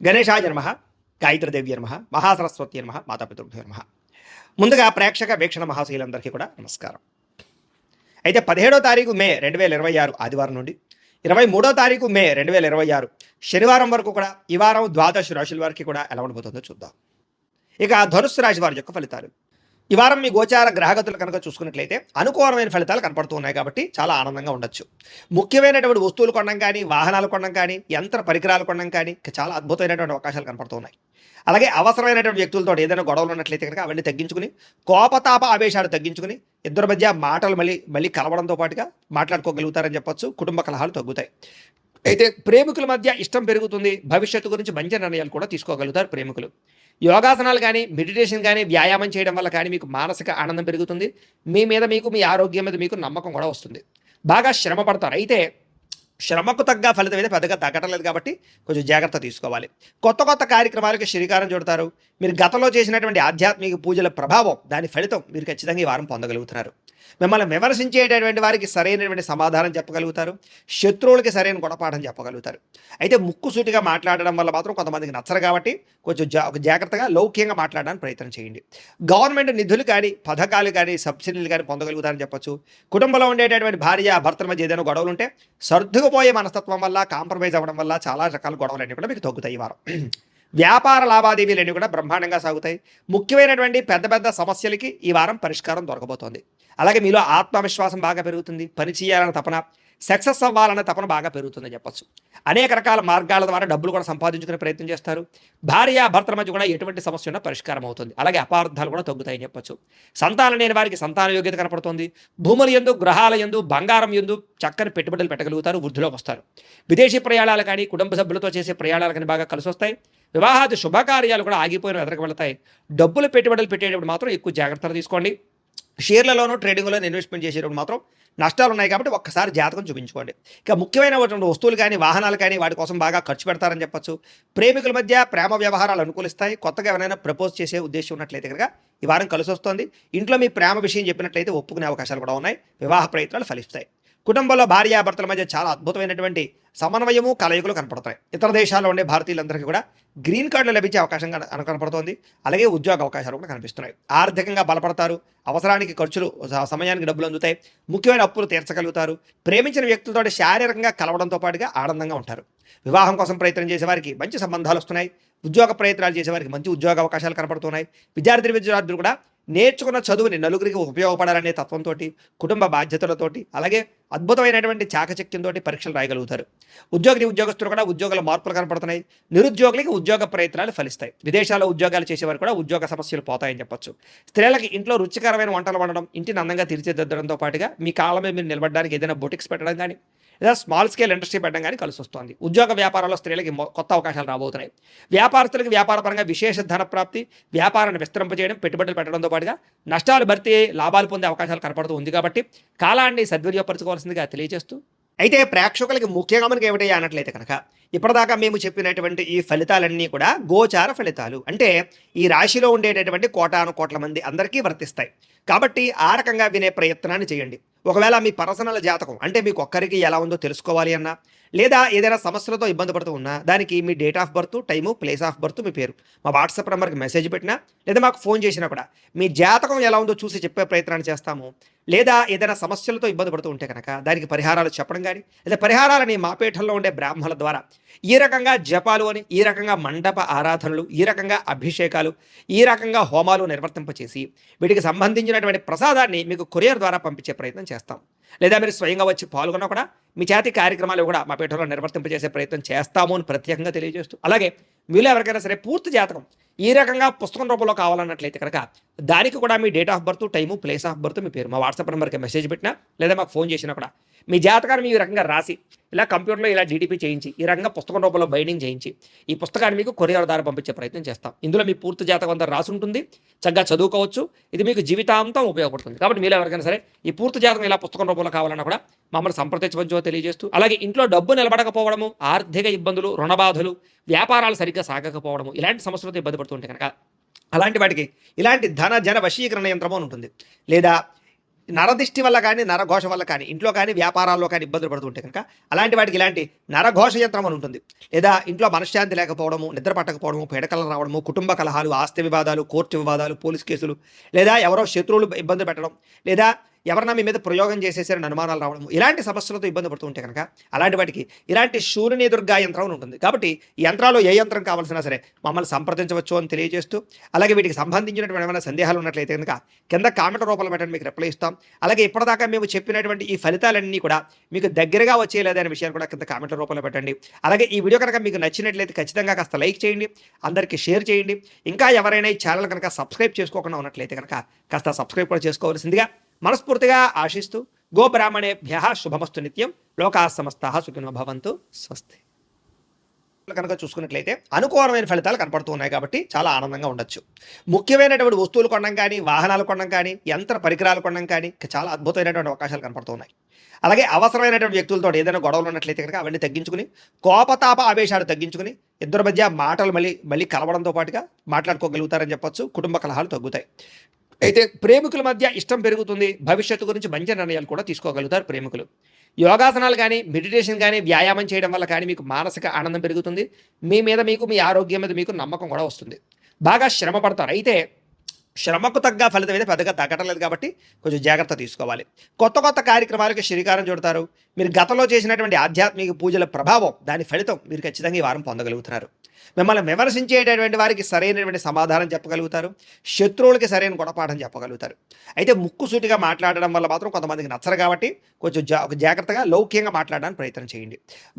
గణేశాయ నమః, గాయత్రీదేవ్య నమః, మహాసరస్వతి నమః, మాతాపితృభ్యో నమః. ముందుగా ప్రేక్షక వీక్షణ మహాశీలందరికీ కూడా నమస్కారం. అయితే 17వ తారీఖు మే 2026 ఆదివారం నుండి 23వ తారీఖు మే 2026 శనివారం వరకు కూడా ఈ వారం ద్వాదశ రాశుల వారికి కూడా ఎలా ఉండబోతుందో చూద్దాం. ఇక ధనుస్సు రాశి వారి యొక్క ఫలితాలు. ఈ వారం మీ గోచార గ్రహగతులు కనుక చూసుకున్నట్లయితే అనుకూలమైన ఫలితాలు కనపడుతూ ఉన్నాయి కాబట్టి చాలా ఆనందంగా ఉండొచ్చు. ముఖ్యమైనటువంటి వస్తువులు కొనడం కానీ, వాహనాలు కొనడం కానీ, యంత్ర పరికరాలు కొనడం కానీ చాలా అద్భుతమైనటువంటి అవకాశాలు కనపడుతూ ఉన్నాయి. అలాగే అవసరమైనటువంటి వ్యక్తులతో ఏదైనా గొడవలు ఉన్నట్లయితే కనుక అవన్నీ తగ్గించుకుని, కోపతాప ఆవేశాలు తగ్గించుకుని, ఇద్దరి మధ్య మాటలు మళ్ళీ కలవడంతో పాటుగా మాట్లాడుకోగలుగుతారని చెప్పొచ్చు. కుటుంబ కలహాలు తగ్గుతాయి. అయితే ప్రేమికుల మధ్య ఇష్టం పెరుగుతుంది. భవిష్యత్తు గురించి మంచి నిర్ణయాలు కూడా తీసుకోగలుగుతారు ప్రేమికులు. యోగాసనాలు కానీ, మెడిటేషన్ కానీ, వ్యాయామం చేయడం వల్ల కానీ మీకు మానసిక ఆనందం పెరుగుతుంది. మీ ఆరోగ్యం మీద మీకు నమ్మకం కూడా వస్తుంది. బాగా శ్రమ పడతారు. అయితే శ్రమకు తగ్గ ఫలితం అయితే పెద్దగా తగ్గటం లేదు కాబట్టి కొంచెం జాగ్రత్త తీసుకోవాలి. కొత్త కొత్త కార్యక్రమాలకు శ్రీకారం చుడతారు. మీరు గతంలో చేసినటువంటి ఆధ్యాత్మిక పూజల ప్రభావం, దాని ఫలితం మీరు ఖచ్చితంగా ఈ వారం పొందగలుగుతున్నారు. మిమ్మల్ని విమర్శించేటటువంటి వారికి సరైనటువంటి సమాధానం చెప్పగలుగుతారు. శత్రువులకి సరైన గుణపాఠం చెప్పగలుగుతారు. అయితే ముక్కుసూటిగా మాట్లాడడం వల్ల మాత్రం కొంతమందికి నచ్చరు కాబట్టి కొంచెం జాగ్రత్తగా లౌక్యంగా మాట్లాడడానికి ప్రయత్నం చేయండి. గవర్నమెంట్ నిధులు కానీ, పథకాలు కానీ, సబ్సిడీలు కానీ పొందగలుగుతారని చెప్పొచ్చు. కుటుంబంలో ఉండేటటువంటి భార్య భర్తల మధ్య ఏదైనా గొడవలు ఉంటే సర్దుకుపోయే మనస్తత్వం వల్ల, కాంప్రమైజ్ అవ్వడం వల్ల చాలా రకాల గొడవలన్నీ కూడా మీకు తగ్గుతాయి ఈ వారం. వ్యాపార లావాదేవీలన్నీ కూడా బ్రహ్మాండంగా సాగుతాయి. ముఖ్యమైనటువంటి పెద్ద పెద్ద సమస్యలకి ఈ వారం పరిష్కారం దొరకబోతోంది. అలాగే మీలో ఆత్మవిశ్వాసం బాగా పెరుగుతుంది. పని చేయాలన్న తపన, సక్సెస్ అవ్వాలన్న తపన బాగా పెరుగుతుందని చెప్పచ్చు. అనేక రకాల మార్గాల ద్వారా డబ్బులు కూడా సంపాదించుకునే ప్రయత్నం చేస్తారు. భార్య భర్తల మధ్య కూడా ఎటువంటి సమస్య ఉన్నా పరిష్కారం అవుతుంది. అలాగే అపార్థాలు కూడా తగ్గుతాయని చెప్పచ్చు. సంతానం లేని వారికి సంతాన యోగ్యత కనపడుతుంది. భూముల యందు, గ్రహాల యందు, బంగారం యందు చక్కని పెట్టుబడులు పెట్టగలుగుతారు. వృద్ధిలోకి వస్తారు. విదేశీ ప్రయాణాలు కానీ, కుటుంబ సభ్యులతో చేసే ప్రయాణాలు కానీ బాగా కలిసి వస్తాయి. వివాహాది శుభకార్యాలు కూడా ఆగిపోయిన ఎదురుకు వెళతాయి. డబ్బులు పెట్టుబడులు పెట్టేటప్పుడు మాత్రం ఎక్కువ జాగ్రత్తలు తీసుకోండి. షేర్లలోనూ, ట్రేడింగ్లోనూ ఇన్వెస్ట్మెంట్ చేసేటప్పుడు మాత్రం నష్టాలు ఉన్నాయి కాబట్టి ఒక్కసారి జాతకం చూపించుకోండి. ఇక ముఖ్యమైనటువంటి వస్తువులు కానీ, వాహనాలు కానీ వాటి కోసం బాగా ఖర్చు పెడతారని చెప్పచ్చు. ప్రేమికుల మధ్య ప్రేమ వ్యవహారాలు అనుకూలిస్తాయి. కొత్తగా ఎవరైనా ప్రపోజ్ చేసే ఉద్దేశం ఉన్నట్లయితే కనుక ఈ వారం కలిసి వస్తుంది. ఇంట్లో మీ ప్రేమ విషయం చెప్పినట్లయితే ఒప్పుకునే అవకాశాలు కూడా ఉన్నాయి. వివాహ ప్రయత్నాలు ఫలిస్తాయి. కుటుంబంలో భార్యాభర్తల మధ్య చాలా అద్భుతమైనటువంటి సమన్వయము, కలయికలు కనపడతాయి. ఇతర దేశాల్లో ఉండే భారతీయులందరికీ కూడా గ్రీన్ కార్డులు లభించే అవకాశం కనపడుతోంది. అలాగే ఉద్యోగ అవకాశాలు కూడా కనిపిస్తున్నాయి. ఆర్థికంగా బలపడతారు. అవసరానికి ఖర్చులు, సమయానికి డబ్బులు అందుతాయి. ముఖ్యమైన అప్పులు తీర్చగలుగుతారు. ప్రేమించిన వ్యక్తులతో శారీరకంగా కలవడంతో పాటుగా ఆనందంగా ఉంటారు. వివాహం కోసం ప్రయత్నం చేసే వారికి మంచి సంబంధాలు వస్తున్నాయి. ఉద్యోగ ప్రయత్నాలు చేసేవారికి మంచి ఉద్యోగ అవకాశాలు కనపడుతున్నాయి. విద్యార్థులు కూడా నేర్చుకున్న చదువుని నలుగురికి ఉపయోగపడాలనే తత్వంతో, కుటుంబ బాధ్యతలతోటి, అలాగే అద్భుతమైనటువంటి చాకచక్యంతో పరీక్షలు రాయగలుగుతారు. ఉద్యోగస్తులు కూడా ఉద్యోగాల మార్పులు కనపడుతున్నాయి. నిరుద్యోగులకి ఉద్యోగ ప్రయత్నాలు ఫలిస్తాయి. విదేశాల్లో ఉద్యోగాలు చేసేవారు కూడా ఉద్యోగ సమస్యలు పోతాయని చెప్పొచ్చు. స్త్రీలకి ఇంట్లో రుచికరమైన వంటలు వండడం, ఇంటిని అందంగా తీర్చిదిద్దడంతో పాటుగా మీ కాళ్ళ మీద మీరు నిలబడడానికి ఏదైనా బొటిక్స్ పెట్టడం కానీ, లేదా స్మాల్ స్కేల్ ఇండస్ట్రీ పెట్టడం కానీ కలిసి వస్తుంది. ఉద్యోగ వ్యాపారాల్లో స్త్రీలకి కొత్త అవకాశాలు రాబోతున్నాయి. వ్యాపారస్తులకి వ్యాపారపరంగా విశేష ధన ప్రాప్తి, వ్యాపారాన్ని విస్తరింపజేయడం, పెట్టుబడులు పెట్టడంతో పాటుగా నష్టాలు భర్తీ, లాభాలు పొందే అవకాశాలు కనపడుతూ ఉంది కాబట్టి కాలాన్ని సద్వినియోగపరచుకోవాల్సిందిగా తెలియజేస్తూ, అయితే ప్రేక్షకులకి ముఖ్యంగా మనకి ఏమిటయ్యా అన్నట్లయితే కనుక ఇప్పటిదాకా మేము చెప్పినటువంటి ఈ ఫలితాలన్నీ కూడా గోచార ఫలితాలు. అంటే ఈ రాశిలో ఉండేటటువంటి కోటాను కోట్ల మంది అందరికీ వర్తిస్తాయి. కాబట్టి ఆ రకంగా వినే ప్రయత్నాన్ని చేయండి. ఒకవేళ మీ పర్సనల్ జాతకం అంటే మీకు ఒక్కరికి ఎలా ఉందో తెలుసుకోవాలి అన్నా, లేదా ఏదైనా సమస్యలతో ఇబ్బంది పడుతూ ఉన్నా, దానికి మీ date of birth, time, place of birth, మీ పేరు మా వాట్సాప్ నెంబర్కి మెసేజ్ పెట్టినా, లేదా మాకు ఫోన్ చేసినా కూడా మీ జాతకం ఎలా ఉందో చూసి చెప్పే ప్రయత్నాన్ని చేస్తాము. లేదా ఏదైనా సమస్యలతో ఇబ్బంది పడుతూ ఉంటే కనుక దానికి పరిహారాలు చెప్పడం కానీ, లేదా పరిహారాలని మా పీఠంలో ఉండే బ్రాహ్మణుల ద్వారా ఈ రకంగా జపాలు అని, ఈ రకంగా మండప ఆరాధనలు, ఈ రకంగా అభిషేకాలు, ఈ రకంగా హోమాలు నిర్వర్తింపచేసి వీటికి సంబంధించినటువంటి ప్రసాదాన్ని మీకు కొరియర్ ద్వారా పంపించే ప్రయత్నం చేస్తాం. లేదా మీరు స్వయంగా వచ్చి పాల్గొన్నా కూడా మీ చేతి కార్యక్రమాలు కూడా మా పీఠంలో నిర్వర్తింపజేసే ప్రయత్నం చేస్తాము అని ప్రత్యేకంగా తెలియజేస్తూ, అలాగే మీలో ఎవరికైనా సరే పూర్తి జాతకం ఈ రకంగా పుస్తకం రూపంలో కావాలన్నట్లయితే కనుక దానికి కూడా మీ date of birth, time, place of birth, మీ పేరు మా వాట్సాప్ నెంబర్కి మెసేజ్ పెట్టినా, లేదా మాకు ఫోన్ చేసినా కూడా మీ జాతకాన్ని ఈ రకంగా రాసి ఇలా కంప్యూటర్లో ఇలా డీటీపీ చేయించి ఈ రకంగా పుస్తకం రూపంలో బైండింగ్ చేయించి ఈ పుస్తకాన్ని మీకు కొరియర్ ద్వారా పంపించే ప్రయత్నం చేస్తాం. ఇందులో మీ పూర్తి జాతకం అంతా రాసి ఉంటుంది. చక్కగా చదువుకోవచ్చు. ఇది మీకు జీవితాంతం ఉపయోగపడుతుంది. కాబట్టి మీరు ఎవరికైనా సరే ఈ పూర్తి జాతకం ఇలా పుస్తకం రూపంలో కావాలన్నా కూడా మమ్మల్ని సంప్రదించవచ్చో తెలియజేస్తూ, అలాగే ఇంట్లో డబ్బు నిలబడకపోవడము, ఆర్థిక ఇబ్బందులు, రుణబాధలు, వ్యాపారాలు సరిగ్గా సాగకపోవడము, ఇలాంటి సమస్యలతో ఇబ్బంది పడుతుంటే కనుక అలాంటి వాటికి ఇలాంటి ధన జన వశీకరణ యంత్రము అని ఉంటుంది. లేదా నరదిష్టి వల్ల కానీ నరఘోష వల్ల కానీ ఇంట్లో కానీ వ్యాపారాల్లో కానీ ఇబ్బందులు పడుతుంటే కనుక అలాంటి వాటికి ఇలాంటి నరఘోష యంత్రం అని ఉంటుంది. లేదా ఇంట్లో మనశ్శాంతి లేకపోవడము, నిద్ర పట్టకపోవడము, పీడకలు రావడము, కుటుంబ కలహాలు, ఆస్తి వివాదాలు, కోర్టు వివాదాలు, పోలీస్ కేసులు, లేదా ఎవరో శత్రువులు ఇబ్బంది పెట్టడం, లేదా ఎవరన్నా మీ మీద ప్రయోగం చేసేసారని అనుమానాలు రావడం, ఇలాంటి సమస్యలతో ఇబ్బంది పడుతూ ఉంటే కనుక అలాంటి వాటికి ఇలాంటి శూర్ణి దుర్గా యంత్రం అని ఉంటుంది. కాబట్టి ఈ యంత్రాలు ఏ యంత్రం కావాల్సినా సరే మమ్మల్ని సంప్రదించవచ్చు అని తెలియజేస్తూ, అలాగే వీటికి సంబంధించినటువంటి ఏమైనా సందేహాలు ఉన్నట్లయితే కనుక కింద కామెంట్ రూపంలో పెట్టండి, మీకు రిప్లై ఇస్తాం. అలాగే ఇప్పటిదాకా మేము చెప్పినటువంటి ఈ ఫలితాలన్నీ కూడా మీకు దగ్గరగా వచ్చేలేదనే విషయాన్ని కూడా కింద కామెంట్ల రూపంలో పెట్టండి. అలాగే ఈ వీడియో కనుక మీకు నచ్చినట్లయితే ఖచ్చితంగా కాస్త లైక్ చేయండి, అందరికీ షేర్ చేయండి. ఇంకా ఎవరైనా ఈ ఛానల్ కనుక సబ్స్క్రైబ్ చేసుకోకుండా ఉన్నట్లయితే కనుక కాస్త సబ్స్క్రైబ్ కూడా చేసుకోవాల్సిందిగా మనస్ఫూర్తిగా ఆశిస్తూ, గోబ్రాహ్మణేభ్యః శుభమస్తు నిత్యం, లోకాः సమస్తాః సుఖినో భవంతు, స్వస్తి. కనుక చూసుకున్నట్లయితే అనుకూలమైన ఫలితాలు కనపడుతూ ఉన్నాయి కాబట్టి చాలా ఆనందంగా ఉండొచ్చు. ముఖ్యమైనటువంటి వస్తువులు కొనడం కానీ, వాహనాలు కొనడం కానీ, యంత్ర పరికరాలు కొనడం కానీ చాలా అద్భుతమైనటువంటి అవకాశాలు కనపడుతూ ఉన్నాయి. అలాగే అవసరమైనటువంటి వ్యక్తులతో ఏదైనా గొడవలు ఉన్నట్లయితే కనుక అవన్నీ తగ్గించుకుని, కోపతాప ఆవేశాలు తగ్గించుకుని, ఇద్దరి మధ్య మాటలు మళ్ళీ కలవడంతో పాటుగా మాట్లాడుకోగలుగుతారని చెప్పొచ్చు. కుటుంబ కలహాలు తగ్గుతాయి. అయితే ప్రేమికుల మధ్య ఇష్టం పెరుగుతుంది. భవిష్యత్తు గురించి మంచి నిర్ణయాలు కూడా తీసుకోగలుగుతారు ప్రేమికులు. యోగాసనాలు కానీ, మెడిటేషన్ కానీ, వ్యాయామం చేయడం వల్ల కానీ మీకు మానసిక ఆనందం పెరుగుతుంది. మీ మీద మీకు, మీ ఆరోగ్యం మీద మీకు నమ్మకం కూడా వస్తుంది. బాగా శ్రమ పడతారు. అయితే శ్రమకు తగ్గ ఫలితం అయితే పెద్దగా తగ్గటలేదు కాబట్టి కొంచెం జాగ్రత్త తీసుకోవాలి. కొత్త కార్యక్రమాలకు శ్రీకారం చుడతారు. మీరు గతంలో చేసినటువంటి ఆధ్యాత్మిక పూజల ప్రభావం, దాని ఫలితం మీరు ఖచ్చితంగా ఈ వారం పొందగలుగుతున్నారు. మిమ్మల్ని విమర్శించేటటువంటి వారికి సరైనటువంటి సమాధానం చెప్పగలుగుతారు. శత్రువులకి సరైన గుణపాఠం చెప్పగలుగుతారు. అయితే ముక్కుసూటిగా మాట్లాడడం వల్ల మాత్రం కొంతమందికి నచ్చరు కాబట్టి కొంచెం జాగ్రత్తగా లౌక్యంగా మాట్లాడడానికి ప్రయత్నం చేయండి.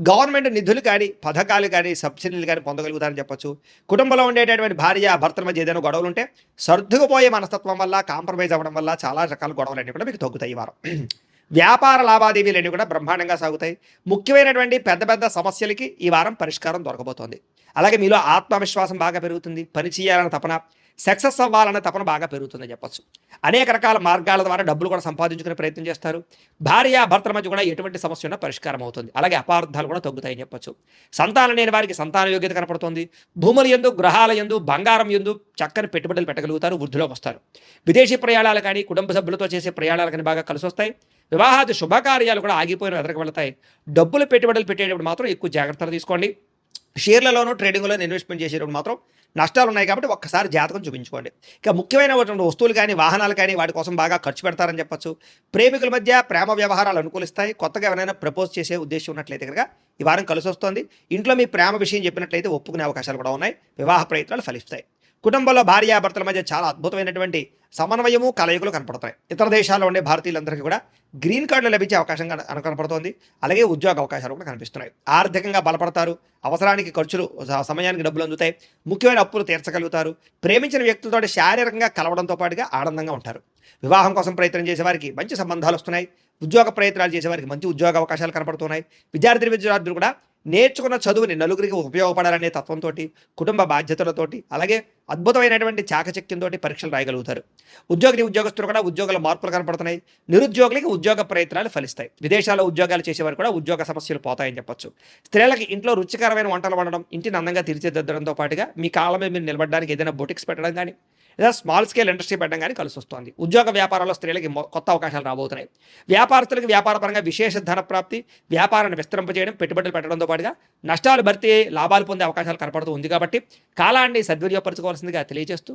గవర్నమెంట్ నిధులు కానీ, పథకాలు కానీ, సబ్సిడీలు కానీ పొందగలుగుతారని చెప్పొచ్చు. కుటుంబంలో ఉండేటటువంటి భార్య భర్తల మధ్య ఏదైనా గొడవలు ఉంటే సర్దుకుపోయే మనస్తత్వం వల్ల, కాంప్రమైజ్ అవ్వడం వల్ల చాలా రకాల గొడవలన్నీ కూడా మీకు తగ్గుతాయి ఈ వారం. వ్యాపార లావాదేవీలన్నీ కూడా బ్రహ్మాండంగా సాగుతాయి. ముఖ్యమైనటువంటి పెద్ద సమస్యలకి ఈ వారం పరిష్కారం దొరకబోతోంది. అలాగే మీలో ఆత్మవిశ్వాసం బాగా పెరుగుతుంది. పని చేయాలన్న తపన, సక్సెస్ అవ్వాలన్న తపన బాగా పెరుగుతుందని చెప్పచ్చు. అనేక రకాల మార్గాల ద్వారా డబ్బులు కూడా సంపాదించుకునే ప్రయత్నం చేస్తారు. భార్య భర్తల మధ్య కూడా ఎటువంటి సమస్య ఉన్నా పరిష్కారం అవుతుంది. అలాగే అపార్థాలు కూడా తగ్గుతాయని చెప్పచ్చు. సంతానం లేని వారికి సంతాన యోగ్యత కనపడుతుంది. భూముల యందు, గ్రహాల యందు, బంగారం యందు చక్కని పెట్టుబడులు పెట్టగలుగుతారు. వృద్ధిలోకి వస్తారు. విదేశీ ప్రయాణాలు కానీ, కుటుంబ సభ్యులతో చేసే ప్రయాణాలు కానీ బాగా కలిసి వస్తాయి. వివాహాది శుభకార్యాలు కూడా ఆగిపోయిన ఎదరికి వెళతాయి. డబ్బులు పెట్టుబడులు పెట్టేటప్పుడు మాత్రం ఎక్కువ జాగ్రత్తలు తీసుకోండి. షేర్లలోనూ, ట్రేడింగ్లోనూ ఇన్వెస్ట్మెంట్ చేసేటప్పుడు మాత్రం నష్టాలు ఉన్నాయి కాబట్టి ఒక్కసారి జాతకం చూపించుకోండి. ఇక ముఖ్యమైనటువంటి వస్తువులు కానీ, వాహనాలు కానీ వాటి కోసం బాగా ఖర్చు పెడతారని చెప్పచ్చు. ప్రేమికుల మధ్య ప్రేమ వ్యవహారాలు అనుకూలిస్తాయి. కొత్తగా ఎవరైనా ప్రపోజ్ చేసే ఉద్దేశం ఉన్నట్లయితే కనుక ఈ వారం కలిసి వస్తుంది. ఇంట్లో మీ ప్రేమ విషయం చెప్పినట్లయితే ఒప్పుకునే అవకాశాలు కూడా ఉన్నాయి. వివాహ ప్రయత్నాలు ఫలిస్తాయి. కుటుంబంలో భార్యాభర్తల మధ్య చాలా అద్భుతమైనటువంటి సమన్వయము, కలయికలు కనపడతాయి. ఇతర దేశాల్లో ఉండే భారతీయులందరికీ కూడా గ్రీన్ కార్డులు లభించే అవకాశం కనపడుతోంది. అలాగే ఉద్యోగ అవకాశాలు కూడా కనిపిస్తున్నాయి. ఆర్థికంగా బలపడతారు. అవసరానికి ఖర్చులు, సమయానికి డబ్బులు అందుతాయి. ముఖ్యమైన అప్పులు తీర్చగలుగుతారు. ప్రేమించిన వ్యక్తులతో శారీరకంగా కలవడంతో పాటుగా ఆనందంగా ఉంటారు. వివాహం కోసం ప్రయత్నం చేసే వారికి మంచి సంబంధాలు వస్తున్నాయి. ఉద్యోగ ప్రయత్నాలు చేసేవారికి మంచి ఉద్యోగ అవకాశాలు కనపడుతున్నాయి. విద్యార్థులు కూడా నేర్చుకున్న చదువుని నలుగురికి ఉపయోగపడాలనే తత్వంతో, కుటుంబ బాధ్యతలతోటి, అలాగే అద్భుతమైనటువంటి చాకచక్యంతో పరీక్షలు రాయగలుగుతారు. ఉద్యోగస్తులు కూడా ఉద్యోగాల మార్పులు కనపడుతున్నాయి. నిరుద్యోగులకి ఉద్యోగ ప్రయత్నాలు ఫలిస్తాయి. విదేశాల్లో ఉద్యోగాలు చేసేవారు కూడా ఉద్యోగ సమస్యలు పోతాయని చెప్పొచ్చు. స్త్రీలకి ఇంట్లో రుచికరమైన వంటలు వండడం, ఇంటిని అందంగా తీర్చిదిద్దడంతో పాటుగా మీ కాళ్ళ మీద మీరు నిలబడడానికి ఏదైనా బొటిక్స్ పెట్టడం కానీ, లేదా స్మాల్ స్కేల్ ఇండస్ట్రీ పెట్టడం కానీ కలిసి వస్తుంది. ఉద్యోగ వ్యాపారాల్లో స్త్రీలకి కొత్త అవకాశాలు రాబోతున్నాయి. వ్యాపారస్తులకి వ్యాపారపరంగా విశేష ధన ప్రాప్తి, వ్యాపారాన్ని విస్తరింపజేయడం, పెట్టుబడులు పెట్టడంతో పాటుగా నష్టాలు భర్తీ, లాభాలు పొందే అవకాశాలు కనపడుతూ ఉంది. కాబట్టి కాలాన్ని సద్వినియోగపరచుకోవాల్సిందిగా తెలియజేస్తూ